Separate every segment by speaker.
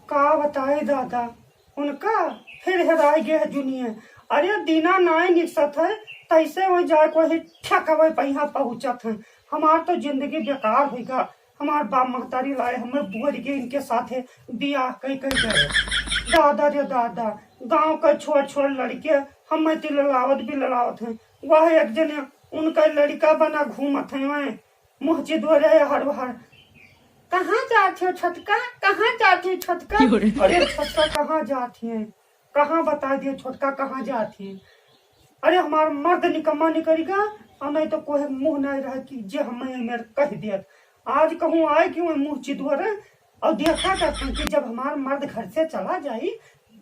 Speaker 1: का बताए दादा उनका फिर हेराई गे है दुनिया। अरे दीना नाय निकसत है तैसे वो जाए को ही ठकवे पे यहाँ पहुंचत है। हमार तो जिंदगी बेकार होगा। हमार बाप महतारी लाए हमें बुझ के इनके साथे बियाह कई कई गए। दादा रे दादा गांव का छोट छोट लड़के हम ललावत भी ललावत है। वह एक जने उनका लड़का बना घूमत है वह मुहजिद हो रहे हर हर। कहाँ जाती हो छटका, कहाँ जाती हो छटका? अरे छटका कहाँ जाती है, कहाँ बता दिए छोटका कहाँ जाती है? अरे हमारा मर्द निकम्मा निकलेगा और नहीं तो कोई मुंह नहीं रहा कि जे हमें मेरे कह दिया। आज कहूँ आए कि वह मुंह चिदवर और देखा करते कि जब हमारा मर्द घर से चला जाये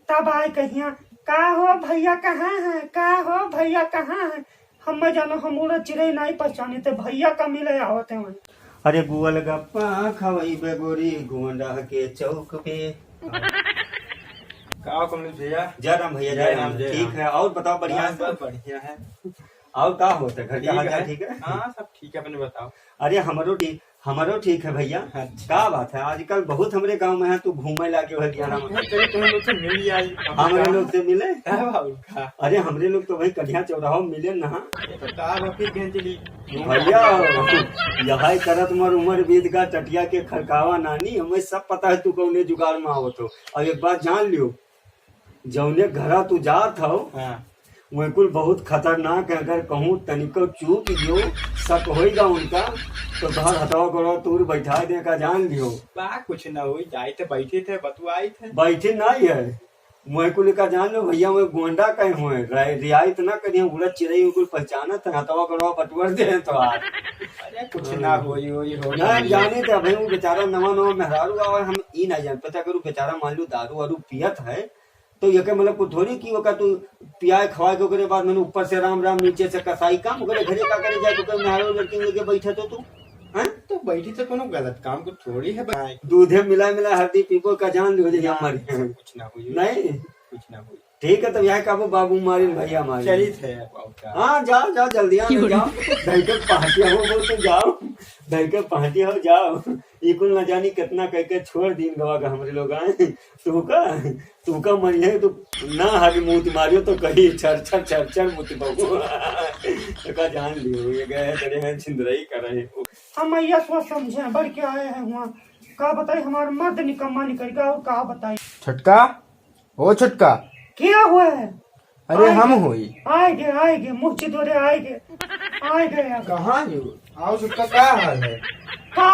Speaker 1: तब आए कहिया का हो भैया कहाँ है, का हो भैया कहाँ है? हम जानो हम चिड़ै नहीं पहचाने थे भैया का मिले आवते हैं।
Speaker 2: अरे गुअल गप्पा खवई बेगोरी गोंडा के चौक पे।
Speaker 3: का कमलेश भैया?
Speaker 2: जय राम भैया, जय राम। ठीक है और बताओ? बढ़िया है,
Speaker 3: सब बढ़िया है।
Speaker 2: और का होता है घर का हाल ठीक है?
Speaker 3: हाँ सब ठीक है, अपने बताओ।
Speaker 2: अरे हमारो ठीक है भैया। का बात है आजकल बहुत हमरे गांव में है तू घूमे लागे हो गया।
Speaker 3: तुम्हें लोग से मिल आई
Speaker 2: हमारे लोग से मिले?
Speaker 3: का
Speaker 2: अरे हमरे लोग तो भाई कढ़िया चौराहा मिले ना भैया। यही करत उमर बीत का टटिया के खड़कावा नानी हमें सब पता है तू कौने जुगाड़ में आवत हो। और एक बात जान लियो जौने घरा तू जात हो वह कुल बहुत खतरनाक है। अगर कहूँ तनिको चूक दियो शक होगा उनका तो घर हटाओ करो दूर बैठा दे का जान लियो।
Speaker 3: कुछ ना हुई जाए थे बैठे थे बतुआई थे
Speaker 2: बैठे नहीं है मुझे कुल का जान लो भैया। मैं गोंडा कहीं हुए रियायत ना करिए उड़ा चिड़ई कुल पहचाना था हटाओ करो बटवर दे तो आज।
Speaker 3: अरे कुछ ना हुई
Speaker 2: ना जाने थे भाई वो बेचारा नवा मेहरारू आवा हम ई ना जान पता करूँ बेचारा मान लो दारू वारू पियत है तो ये मतलब कुछ थोड़ी की होगा तू पियाए खवाए के ओकरे बाद मैंने ऊपर से राम राम नीचे से कसाई काम ओकरे घरे का करे जाए तो मेहरारू लड़की लेके बैठे तो तू हैं
Speaker 3: तो बैठी तो कोनो गलत काम को थोड़ी है।
Speaker 2: दूधे मिला हल्दी पीपो का जान लो जाए हमारी
Speaker 3: कुछ ना हुई
Speaker 2: नहीं
Speaker 3: कुछ ना हुई।
Speaker 2: ठीक है तब यहाँ काबू बाबू मारी भैया मारी
Speaker 3: चली थे।
Speaker 2: हाँ जाओ जाओ जल्दी जाओ धैके पहाटिया हो बोल तो जाओ धैके पहाटिया हो जाओ। इकुल न जानी कितना कह के छोड़ दिन गवा का हमारे लोग आए तू का मन है तो ना हरी मुँह मारियो तो कहीं छर मुँह बहू का जान लियो ये गए तेरे हैं छिंदरई कर रहे
Speaker 1: हम यह सोच समझे बढ़ के आए हैं वहाँ। का बताई हमारा मर्द निकम्मा निकलेगा और का बताई
Speaker 3: छटका ओ छटका
Speaker 1: क्या हुआ है?
Speaker 3: अरे हम हुई
Speaker 1: आएगे मुँह चिदोरे आएगे
Speaker 3: कहाँ आओ छटका क्या हाल है?
Speaker 1: का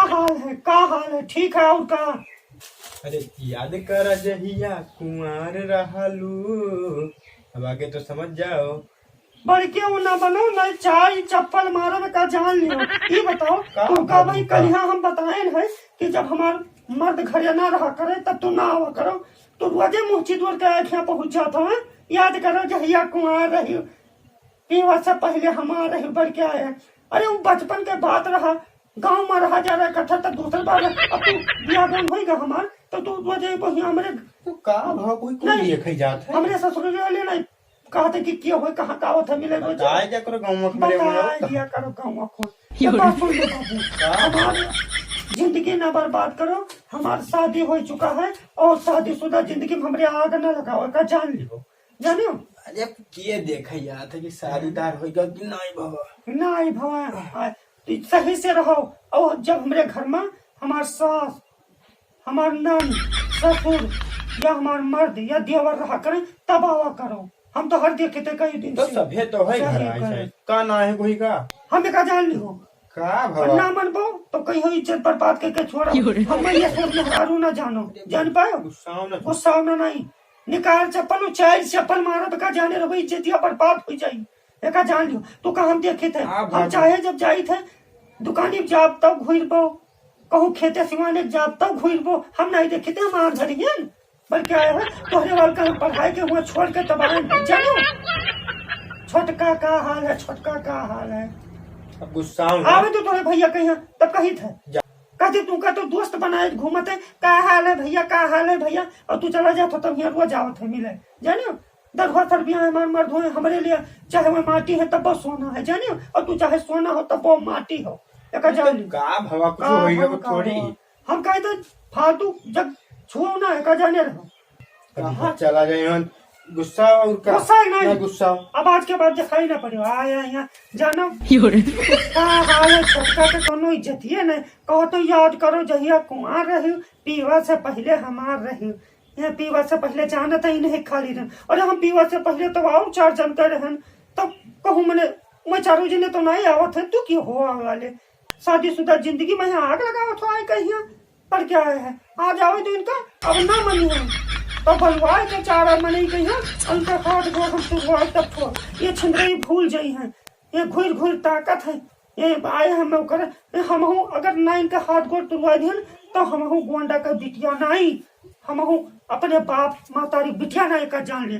Speaker 1: हाल है ठीक है और का?
Speaker 3: अरे याद कर जहिया कुंवर रहलू अब आगे तो समझ जाओ।
Speaker 1: बढ़ के वो ना बनो ना चाय चप्पल मारो का जान लियो। ये बताओ तुमका भाई कल यहाँ हम बताए है कि जब हमार मर्द घर ना रहा करे तब तू ना आवा करो तो रोजे मुँह चिदोर के यहाँ पहुँच जाता है। याद करो जहिया कुंवर रही से पहले हम आ रही बढ़ के आए। अरे वो बचपन के बात रहा गांव में रहा जा रहा इकट्ठा तक दूसरी बार अब तू बिया गाँव होगा हमार तो तू वजह वही हमारे
Speaker 3: तो का भाव कोई नहीं जात है
Speaker 1: हमरे ससुर लेना कहते कि क्या हुए कहाँ का था मिले
Speaker 3: बताया जा करो गाँव में
Speaker 1: दिया करो गाँव जिंदगी ना बर्बाद करो। हमारी शादी हो चुका है और शादीशुदा जिंदगी में हमरे आग न लगाओ का जान लियो जानो।
Speaker 3: अरे किए देखा यार था कि साड़ीदार होगा कि
Speaker 1: नहीं भवा सही से रहो। और जब हमरे घर में हमार सास हमार नन ससुर या हमार मर्द या देवर रहा करे तब आवा करो। हम तो हर देखे थे कई दिन
Speaker 3: तो सभे तो है घर का ना है कोई का
Speaker 1: हमें का जान लियो
Speaker 3: का भवा
Speaker 1: ना मन पाओ तो कहीं हो इज्जत पर बात करके छोड़ा। हम ये सोच हारू ना जानो जान पाओ गुस्सा ना नहीं निकाल चप्पल चार चप्पल मारो का जाने रहो इज्जतिया पर बात हो जाये का जान लियो। तो का हम देखे थे हम चाहे जब जाई थे दुकानी जाब तब घुर पो कहूँ खेते सिवाने जाब तब घुर पो हम नहीं देखे थे हमार घर बल्कि आए हुए तोहरे वाल का पढ़ाई के हुए छोड़ के तब जानो। छोटका का हाल है छोटका का हाल है
Speaker 3: अब गुस्सा
Speaker 1: आवे तो तोरे भैया कहीं तब कही थे कहते तू का तो दोस्त बनाए घूमते का हाल है भैया का हाल है भैया और तू चला जाता तब यहाँ रोज आवत है मिले जानो। दरवा तर भी हमारे मर्द हुए हमारे लिए, चाहे वो माटी है तब वो सोना है जानियो, और तू चाहे सोना हो तब वो माटी हो। एक जान
Speaker 3: का भवा कुछ होइगा वो थोड़ी।
Speaker 1: हम कहे तो फालतू जब छुओ ना एक जाने रहो।
Speaker 3: कहाँ चला जाए हम गुस्सा और का
Speaker 1: गुस्सा ही नहीं।
Speaker 3: ना गुस्सा।
Speaker 1: अब आज के बाद दिखाई ना पड़े आया यहाँ जानो का हाल है, छोटका के कोनो इज्जतिये नहीं। कहो तो याद करो जहिया कुंवार रही, पीवा से पहले हमार रही, यहाँ पीवा से पहले जानता ही नहीं खाली रहन, और हम पीवा से पहले तो और 4 जन कर रहन, तो कहूँ मैंने मैं 4 जने तो नहीं आवत है, तू क्यों हो वाले शादीशुदा जिंदगी में यहाँ आग लगावत हो आए कहीं पर क्या है, आ जाओ तो इनका अब ना मनी है तो बनवाए के 4 मनी कहीं उनका हाथ गो हम सुरवाए तब छोड़ ये छिंदरी भूल जाई हैं, ये घुर घुर ताकत है, ये आए हम हम अगर ना इनका हाथ गोड़ तुरवा दिहन तो हम गोंडा का बिटिया नहीं, हम अपने बाप मातारी बिटिया नहीं का जान ले।